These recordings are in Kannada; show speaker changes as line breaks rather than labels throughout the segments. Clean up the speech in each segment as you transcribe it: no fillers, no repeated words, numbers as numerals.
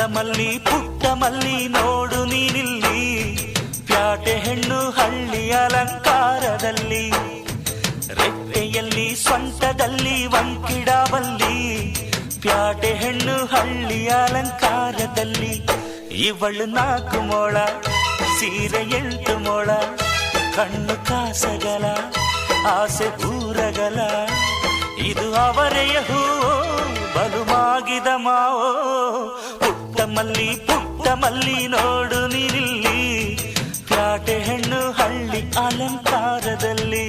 ಪುಟ್ಟ ಮಲ್ಲಿ ನೋಡು ನೀನಿಲ್ಲಿ, ಪ್ಯಾಟೆ ಹೆಣ್ಣು ಹಳ್ಳಿ ಅಲಂಕಾರದಲ್ಲಿ, ರೆಟ್ಟೆಯಲ್ಲಿ ಸೊಂಟದಲ್ಲಿ ವಂಕಿಡಾವಲ್ಲಿ, ಪ್ಯಾಟೆ ಹೆಣ್ಣು ಹಳ್ಳಿ ಅಲಂಕಾರದಲ್ಲಿ. ಇವಳು 4 ಮೊಳ ಸೀರೆ 8 ಮೊಳ, ಕಣ್ಣು ಕಾಸಗಲ ಆಸೆ ಊರಗಲ, ಇದು ಅವರೆಯ ಹೂ ಬಲು ಮಾಗಿದ ಮಾವೋ. ಪುಟ್ಟ ಮಲ್ಲಿ ನೋಡು ನೀನಿಲ್ಲಿ, ಪ್ಯಾಟೆ ಹೆಣ್ಣು ಹಳ್ಳಿ ಅಲಂಕಾರದಲ್ಲಿ.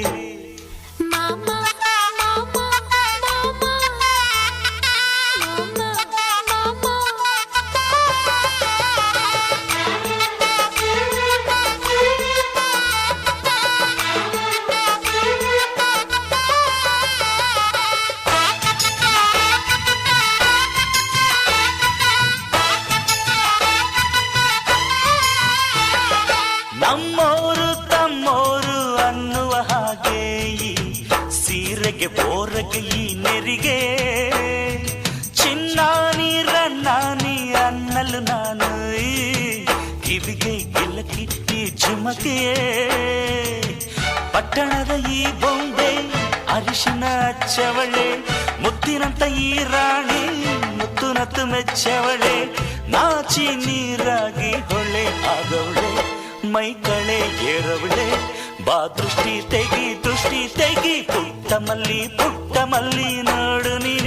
ನಮ್ಮೋರು ತಮ್ಮೋರು ಅನ್ನುವ ಹಾಗೆ ಈ ಸೀರೆಗೆ ಬೋರಗೆ ಈ ನೆರಿಗೆ, ಚಿನ್ನಾನಿ ರನ್ನಾನಿ ಅನ್ನಲು ನಾನು ಈ ಕಿವಿಗೆ ಗಿಲಕಿ ಈ ಝುಮಕೆ. ಪಟ್ಟಣದ ಈ ಬೊಂಬೆ ಅರಿಶಿನ ಹಚ್ಚವಳೆ, ಮುತ್ತಿನಂತ ಈ ರಾಣಿ ಮುತ್ತು ನತ್ತು ಮೆಚ್ಚವಳೆ, ನಾಚಿ ನೀರಾಗಿ ಹೊಳೆ ಆಗವಳೆ, ಮೈ ಕಳೆ ಏರವಳೆ, ಬಾ ದೃಷ್ಟಿ ತೆಗಿ ಪುಟ್ಟ ಮಲ್ಲಿ ನೋಡು ನೀನು.